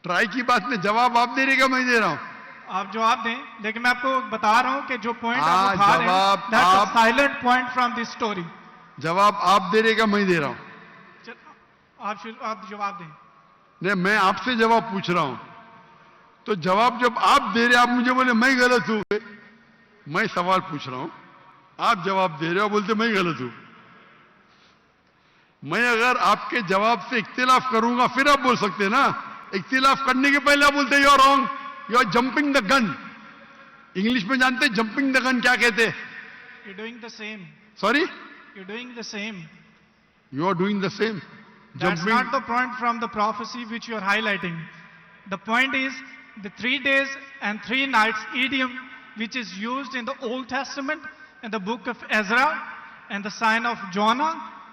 Try की बात में जवाब आप दे रहे क्या मैं दे रहा हूं? आप जवाब दें, लेकिन मैं आपको बता रहा हूं कि जो पॉइंट हाँ, आप उठा रहे हैं, जवाब दैट्स अ आप- silent point from this story. जवाब आप दे रहे क्या मैं दे रहा हूं? आप जवाब दें। नहीं, मैं आपसे जवाब पूछ रहा हूं, तो जवाब जब आप दे रहे, आप मुझे बोले मैं गलत हूं। मैं सवाल पूछ रहा हूं, आप जवाब दे रहे हो, बोलते मैं गलत हूं। मैं अगर आपके जवाब से इख्तिलाफ करूंगा फिर आप बोल सकते हैं ना। इख्तिलाफ करने के पहले आप बोलते you are wrong, you are jumping the gun. English में जानते जंपिंग द गन क्या कहते हैं? You doing the same. Sorry, you doing the same. You are doing the same. That's not the point from the prophecy which you are highlighting. The point is the 3 days and 3 nights idiom which is used in the Old Testament, in the book of Ezra, and the sign of Jonah,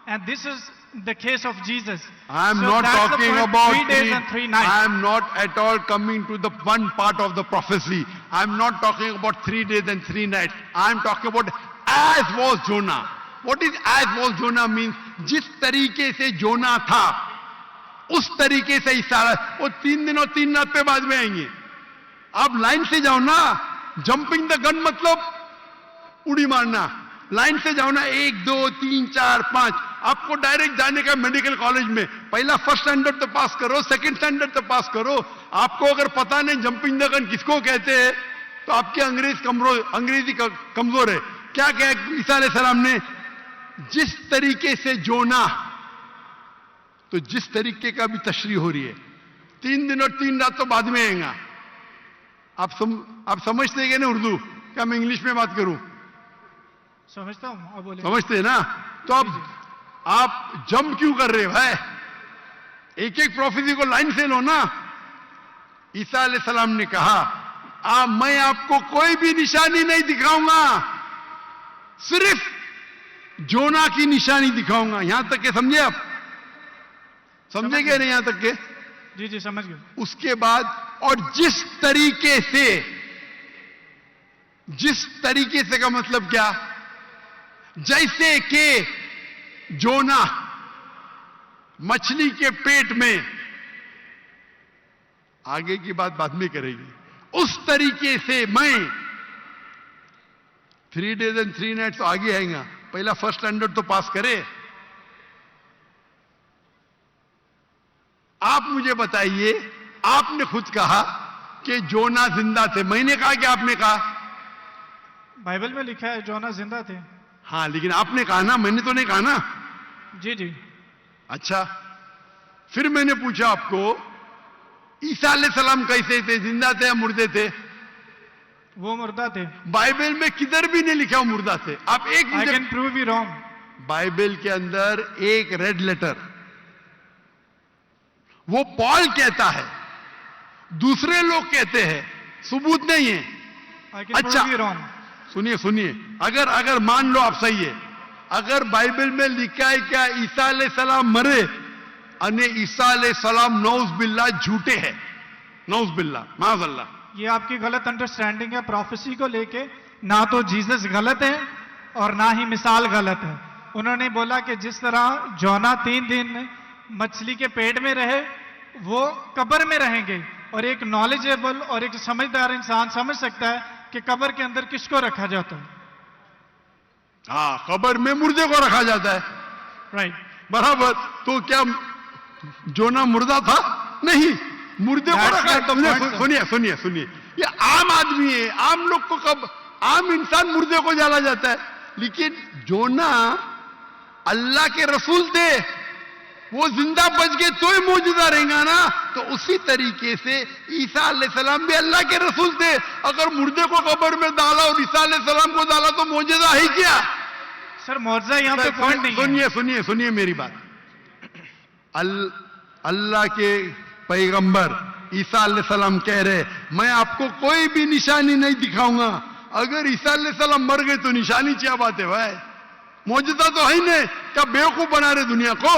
and this is the case of Jesus. I am So not that's the talking point, about 3 days and 3 nights. I am not at all coming to the one part of the prophecy. I am not talking about 3 days and 3 nights. I am talking about as was Jonah. What is as was Jonah means? जिस तरीके से जोना था उस तरीके से इशारा। वो 3 दिन और 3 रात पे बाद में आएंगे। आप लाइन से जाओ ना। जंपिंग द गन मतलब उड़ी मारना। लाइन से जाओ ना, 1 2 3 4 5। आपको डायरेक्ट जाने का मेडिकल कॉलेज में पहला फर्स्ट स्टैंडर्ड तो पास करो, सेकंड स्टैंडर्ड तो पास करो। आपको अगर पता नहीं जंपिंग द गन किसको कहते हैं तो आपकी अंग्रेजी कमजोर है। क्या कहा ईसा अलैहिस्सलाम ने? जिस तरीके से जोना, तो जिस तरीके का भी तशरीह हो रही है। 3 दिन और 3 रात तो बाद में आएगा। आप समझते हैं ना उर्दू? क्या मैं इंग्लिश में बात करूं? समझता हूं, आप बोले। समझते हैं ना? तो आप जंप क्यों कर रहे हो भाई? एक एक प्रोफेसी को लाइन से लो ना। ईसा अलैहिस्सलाम ने कहा मैं आपको कोई भी निशानी नहीं दिखाऊंगा, सिर्फ जोना की निशानी दिखाऊंगा। यहां तक के समझे आप? समझे क्या नहीं यहां तक के? जी जी समझ गए। उसके बाद और जिस तरीके से का मतलब क्या? जैसे कि जोना मछली के पेट में, आगे की बात बाद में करेगी, उस तरीके से मैं 3 days and 3 nights तो आगे आएगा। पहला फर्स्ट स्टैंडर्ड तो पास करे। आप मुझे बताइए, आपने खुद कहा कि जोना जिंदा थे। मैंने कहा कि आपने कहा? बाइबल में लिखा है जोना जिंदा थे। हाँ, लेकिन आपने कहा ना, मैंने तो नहीं कहा ना। जी जी। अच्छा, फिर मैंने पूछा आपको ईसा अलैहिस्सलाम कैसे थे? जिंदा थे या मुर्दे थे? वो मुर्दा थे। बाइबल में किधर भी नहीं लिखा मुर्दा थे। आप एक I can prove you wrong. Bible के अंदर एक रेड लेटर, वो पॉल कहता है, दूसरे लोग कहते हैं, सबूत नहीं है। आई कैन अच्छा, प्रूव यू रॉन्ग। सुनिए, अगर मान लो आप सही है, अगर बाइबल में लिखा है क्या ईसा अलैहिस्सलाम मरे अने ईसा अलैहिस्सलाम नौज बिल्ला झूठे हैं, नौज बिल्ला माज़अल्लाह, ये आपकी गलत अंडरस्टैंडिंग है प्रोफेसी को लेके। ना तो जीसस गलत है और ना ही मिसाल गलत है। उन्होंने बोला कि जिस तरह जोना 3 दिन मछली के पेट में रहे, वो कब्र में रहेंगे। और एक नॉलेजेबल और एक समझदार इंसान समझ सकता है कि कब्र के अंदर किसको रखा जाता है। हाँ, कब्र में मुर्दे को रखा जाता है। राइट, बराबर। तो क्या जोना मुर्दा था? नहीं, मुर्दे को रखा। सुनिए, ये आम आदमी है, आम लोग को कब आम इंसान मुर्दे को जाला जाता है। लेकिन जोना अल्लाह के रसूल थे, वो जिंदा बच गए तो ही मौजूदा रहेगा ना। तो उसी तरीके से ईसा अलैहिस्सलाम भी अल्लाह के रसूल थे। अगर मुर्दे को कब्र में डाला और ईसा अलैहिस्सलाम को डाला तो मौजूदा है क्या? सर मौजूदा यहां पे पॉइंट नहीं है। सुनिए मेरी बात। अल्लाह के पैगंबर ईसा अलैहिस्सलाम कह रहे, मैं आपको कोई भी निशानी नहीं दिखाऊंगा। अगर ईसा अलैहिस्सलाम मर गए तो निशानी क्या बात है भाई? मौजूदा तो है ही नहीं। क्या बेवकूफ बना रहे दुनिया को?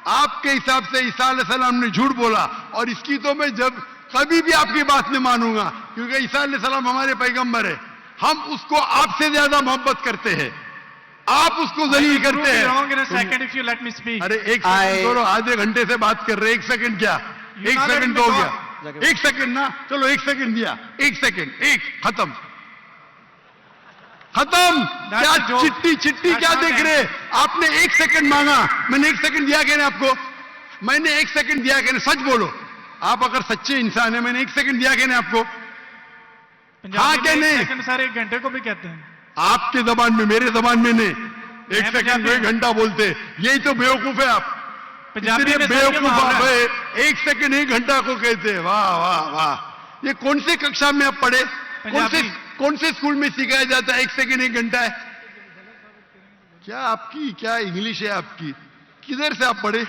आपके हिसाब से ईसा अलैहिस्सलाम ने झूठ बोला, और इसकी तो मैं जब कभी भी आपकी बात नहीं मानूंगा, क्योंकि ईसा अलैहिस्सलाम हमारे पैगंबर है। हम उसको आपसे ज्यादा मोहब्बत करते हैं, आप उसको जलील करते हैं। अरे एक सेकंड, आधे घंटे से बात कर रहे, 1 सेकंड क्या? 1 सेकंड हो गया। एक सेकंड ना, चलो एक सेकंड दिया, एक सेकंड, एक खत्म खत्म। क्या चिट्ठी चिट्ठी क्या देख रहे? आपने एक सेकंड मांगा, मैंने एक सेकंड दिया क्या आपको? मैंने एक सेकंड दिया क्या? सच बोलो, आप अगर सच्चे इंसान है, मैंने एक सेकंड दिया क्या आपको? हाँ क्या नहीं? सेकंड सर 1 घंटे को भी कहते हैं। आपके जबान में, मेरे जबान में नहीं। एक सेकंड को 1 घंटा बोलते, यही तो बेवकूफ है आप। पंजाबी में बेवकूफ आप है, 1 सेकंड 1 घंटा को कहते हैं। वाह वाह वाह, ये कौन से कक्षा में आप पढ़े? कौन से स्कूल में सिखाया जाता है 1 सेकंड 1 घंटा है? क्या आपकी क्या इंग्लिश है आपकी? किधर से आप पढ़े?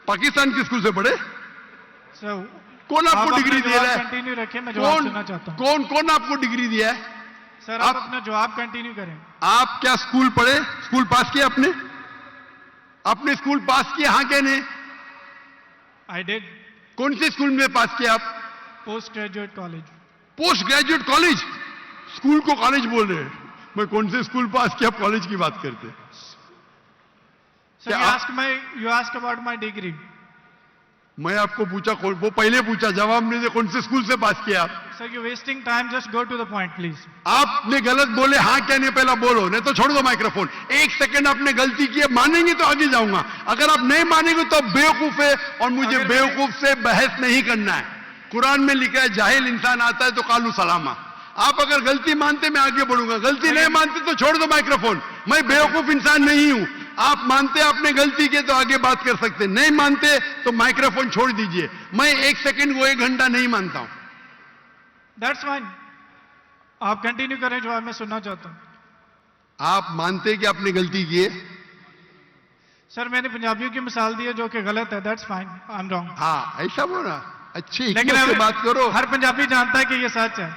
पाकिस्तान के स्कूल से पढ़े? कौन आपको डिग्री दिया है? कंटिन्यू रखें, मैं जवाब सुनना चाहता हूं। कौन आपको डिग्री दिया है? सर आप अपना जवाब कंटिन्यू करें। आप क्या स्कूल पढ़े? स्कूल पास किया आपने? आपने स्कूल पास किया? हाँ क्या नहीं? I did. कौन से स्कूल में पास किया आप? Post graduate college. Post graduate college? School को कॉलेज बोल रहे हैं। मैं कौन से स्कूल पास किया, कॉलेज की बात करते? Sir you asked about my degree. मैं आपको पूछा, वो पहले पूछा, जवाब नहीं दे, कौन से स्कूल से पास किया आप? Sir you wasting time, just go to the point please. आपने गलत बोले, हाँ क्या नहीं पहला बोलो, नहीं तो छोड़ दो माइक्रोफोन। 1 सेकंड आपने गलती की है, मानेंगे तो आगे जाऊंगा, अगर आप नहीं मानेंगे तो बेवकूफ है, और मुझे बेवकूफ से बहस नहीं करना है। कुरान में लिखा है, जाहिल इंसान आता है तो कालू सलामा। आप अगर गलती मानते मैं आगे बढ़ूंगा, गलती नहीं मानते तो छोड़ दो माइक्रोफोन। मैं बेवकूफ इंसान नहीं हूं। आप मानते आपने गलती की तो आगे बात कर सकते, नहीं मानते तो माइक्रोफोन छोड़ दीजिए। मैं 1 सेकंड को 1 घंटा नहीं मानता हूं। दैट्स फाइन, आप कंटिन्यू करें, जवाब मैं सुनना चाहता हूं। आप मानते कि आपने गलती की है? सर मैंने पंजाबियों की मिसाल दी है जो कि गलत है, that's fine, I am wrong. हाँ ऐसा बोला, अच्छी लेकिन से बात करो। हर पंजाबी जानता है कि ये सच है,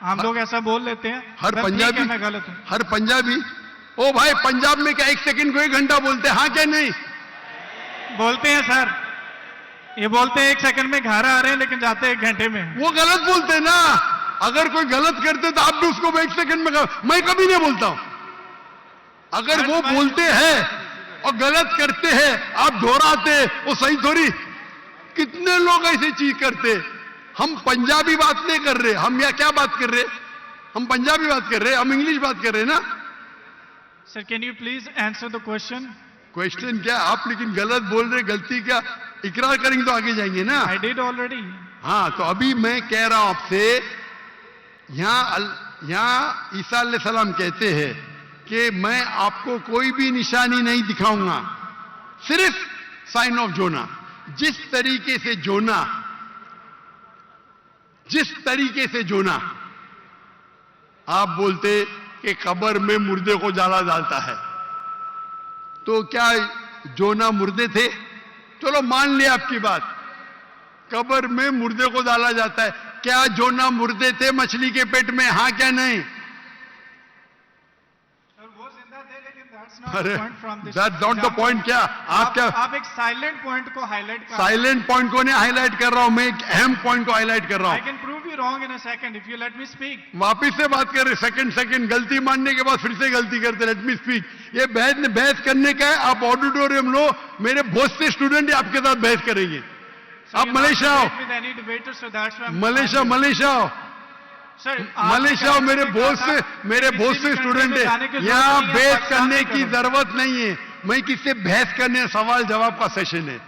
हम लोग ऐसा बोल लेते हैं। हर पंजाबी, मैं गलत हूं। हर पंजाबी, ओ भाई पंजाब में क्या 1 सेकंड को 1 घंटा बोलते हैं? हाँ क्या नहीं? बोलते हैं सर, ये बोलते हैं 1 सेकंड में घर आ रहे हैं, लेकिन जाते हैं 1 घंटे में। वो गलत बोलते हैं ना। अगर कोई गलत करते तो आप भी उसको 1 सेकंड में मैं कभी नहीं बोलता हूं। अगर वो बोलते हैं और गलत करते हैं, आप दोहराते, वो सही थोड़ी। कितने लोग ऐसी चीज करते? हम पंजाबी बात नहीं कर रहे, हम यहाँ क्या बात कर रहे? हम पंजाबी बात कर रहे, हम इंग्लिश बात कर रहे ना। Sir can you please answer the question? Question क्या? आप लेकिन गलत बोल रहे, गलती का इकरार करेंगे तो आगे जाएंगे ना। I did already. हाँ तो अभी मैं कह रहा हूं आपसे, यहां ईसा अलैहिस्सलाम कहते हैं कि मैं आपको कोई भी निशानी नहीं दिखाऊंगा, सिर्फ साइन ऑफ जोना। जिस तरीके से जोना आप बोलते कि कब्र में मुर्दे को जाला डालता है, तो क्या जोना मुर्दे थे? चलो मान लिया आपकी बात, कब्र में मुर्दे को डाला जाता है। क्या जोना मुर्दे थे मछली के पेट में? हाँ क्या नहीं? अरे दैट्स नॉट द पॉइंट। क्या आप एक साइलेंट पॉइंट को हाईलाइट कर? साइलेंट पॉइंट को नहीं हाईलाइट कर रहा हूं, मैं एक अहम पॉइंट को हाईलाइट कर रहा हूं। I can prove you wrong in a second if you let me speak. वापिस से बात कर रहे, सेकंड गलती मानने के बाद फिर से गलती करते, लेट मी स्पीक। ये बहस करने का है, आप ऑडिटोरियम लो, मेरे बहुत से स्टूडेंट आपके साथ बहस करेंगे। आप मलेशिया आओ, मलेशिया आओ, मलेशिया आओ, मेरे बहुत से स्टूडेंट है यहाँ। बहस करने की जरूरत नहीं है, मैं किससे बहस करने, सवाल जवाब का सेशन है।